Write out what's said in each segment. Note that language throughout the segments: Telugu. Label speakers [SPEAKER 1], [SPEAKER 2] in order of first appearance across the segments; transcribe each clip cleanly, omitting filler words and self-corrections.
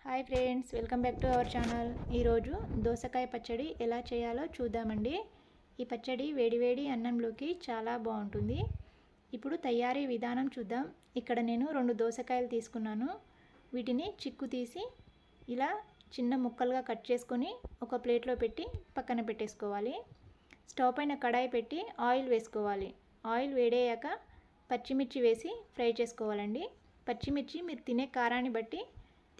[SPEAKER 1] Hi friends, welcome back to our channel. ఈరోజు దోసకాయ పచ్చడి ఎలా చేయాలో చూద్దామండి. ఈ పచ్చడి వేడివేడి అన్నంలోకి చాలా బాగుంటుంది. ఇప్పుడు తయారీ విధానం చూద్దాం. ఇక్కడ నేను 2 దోసకాయలు తీసుకున్నాను. వీటిని చిక్కు తీసి ఇలా చిన్న ముక్కలుగా కట్ చేసుకొని ఒక ప్లేట్లో పెట్టి పక్కన పెట్టేసుకోవాలి. స్టవ్ పైన కడాయి పెట్టి ఆయిల్ వేసుకోవాలి. ఆయిల్ వేడయ్యాక పచ్చిమిర్చి వేసి ఫ్రై చేసుకోవాలండి. పచ్చిమిర్చి మీరు తినే కారాన్ని బట్టి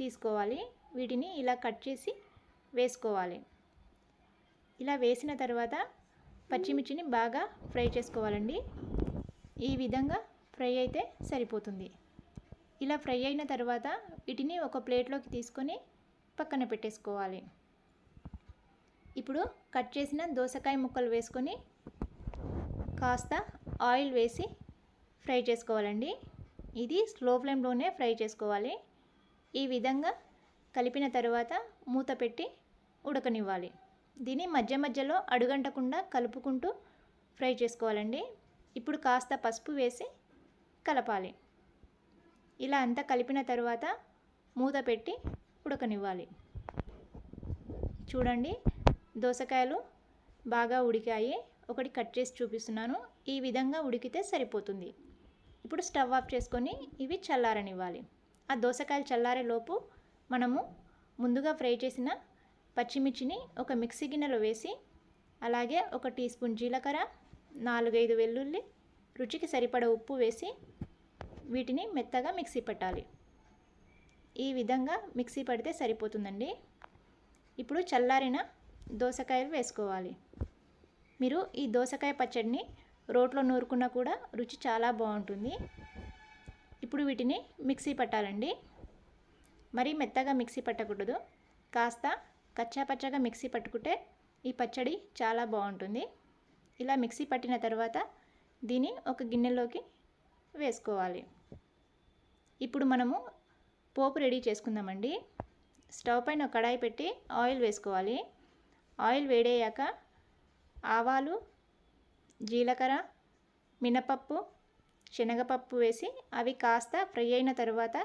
[SPEAKER 1] తీసుకోవాలి. వీటిని ఇలా కట్ చేసి వేసుకోవాలి. ఇలా వేసిన తర్వాత పచ్చిమిర్చిని బాగా ఫ్రై చేసుకోవాలండి. ఈ విధంగా ఫ్రై అయితే సరిపోతుంది. ఇలా ఫ్రై అయిన తర్వాత వీటిని ఒక ప్లేట్లోకి తీసుకొని పక్కన పెట్టేసుకోవాలి. ఇప్పుడు కట్ చేసిన దోసకాయ ముక్కలు వేసుకొని కాస్త ఆయిల్ వేసి ఫ్రై చేసుకోవాలండి. ఇది స్లో ఫ్లేమ్లోనే ఫ్రై చేసుకోవాలి. ఈ విధంగా కలిపిన తర్వాత మూత పెట్టి ఉడకనివ్వాలి. దీన్ని మధ్య మధ్యలో అడుగంటకుండా కలుపుకుంటూ ఫ్రై చేసుకోవాలండి. ఇప్పుడు కాస్త పసుపు వేసి కలపాలి. ఇలా అంతా కలిపిన తర్వాత మూత పెట్టి ఉడకనివ్వాలి. చూడండి, దోసకాయలు బాగా ఉడికాయి. ఒకటి కట్ చేసి చూపిస్తున్నాను. ఈ విధంగా ఉడికితే సరిపోతుంది. ఇప్పుడు స్టవ్ ఆఫ్ చేసుకొని ఇవి చల్లారనివ్వాలి. ఆ దోసకాయలు చల్లారేలోపు మనము ముందుగా ఫ్రై చేసిన పచ్చిమిర్చిని ఒక మిక్సీ గిన్నెలో వేసి, అలాగే 1 టీ స్పూన్ జీలకర్ర, 4-5 వెల్లుల్లి, రుచికి సరిపడ ఉప్పు వేసి వీటిని మెత్తగా మిక్సీ పట్టాలి. ఈ విధంగా మిక్సీ పడితే సరిపోతుందండి. ఇప్పుడు చల్లారిన దోసకాయలు వేసుకోవాలి. మీరు ఈ దోసకాయ పచ్చడిని రోట్లో నూరుకున్నా కూడా రుచి చాలా బాగుంటుంది. ఇప్పుడు వీటిని మిక్సీ పట్టాలండి. మరీ మెత్తగా మిక్సీ పట్టకూడదు. కాస్త కచ్చాపచ్చగా మిక్సీ పట్టుకుంటే ఈ పచ్చడి చాలా బాగుంటుంది. ఇలా మిక్సీ పట్టిన తర్వాత దీన్ని ఒక గిన్నెలోకి వేసుకోవాలి. ఇప్పుడు మనము పోపు రెడీ చేసుకుందామండి. స్టవ్ పైన కడాయి పెట్టి ఆయిల్ వేసుకోవాలి. ఆయిల్ వేడయ్యాక ఆవాలు, జీలకర్ర, మినపప్పు, శనగపప్పు వేసి అవి కాస్త ఫ్రై అయిన తర్వాత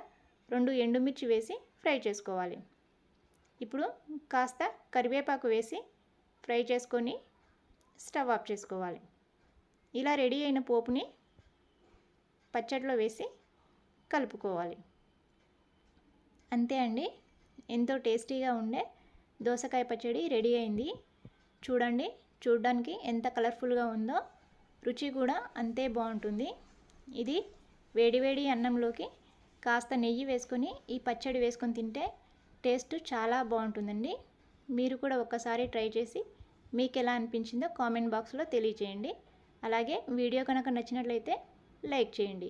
[SPEAKER 1] 2 ఎండుమిర్చి వేసి ఫ్రై చేసుకోవాలి. ఇప్పుడు కాస్త కరివేపాకు వేసి ఫ్రై చేసుకొని స్టవ్ ఆఫ్ చేసుకోవాలి. ఇలా రెడీ అయిన పోపుని పచ్చడిలో వేసి కలుపుకోవాలి. అంతే అండి, ఎంతో టేస్టీగా ఉండే దోసకాయ పచ్చడి రెడీ అయింది. చూడండి, చూడడానికి ఎంత కలర్ఫుల్గా ఉందో, రుచి కూడా అంతే బాగుంటుంది. ఇది వేడివేడి అన్నంలోకి కాస్త నెయ్యి వేసుకొని ఈ పచ్చడి వేసుకొని తింటే టేస్ట్ చాలా బాగుంటుందండి. మీరు కూడా ఒక్కసారి ట్రై చేసి మీకు ఎలా అనిపించిందో కామెంట్ బాక్స్లో తెలియచేయండి. అలాగే వీడియో కనుక నచ్చినట్లయితే లైక్ చేయండి.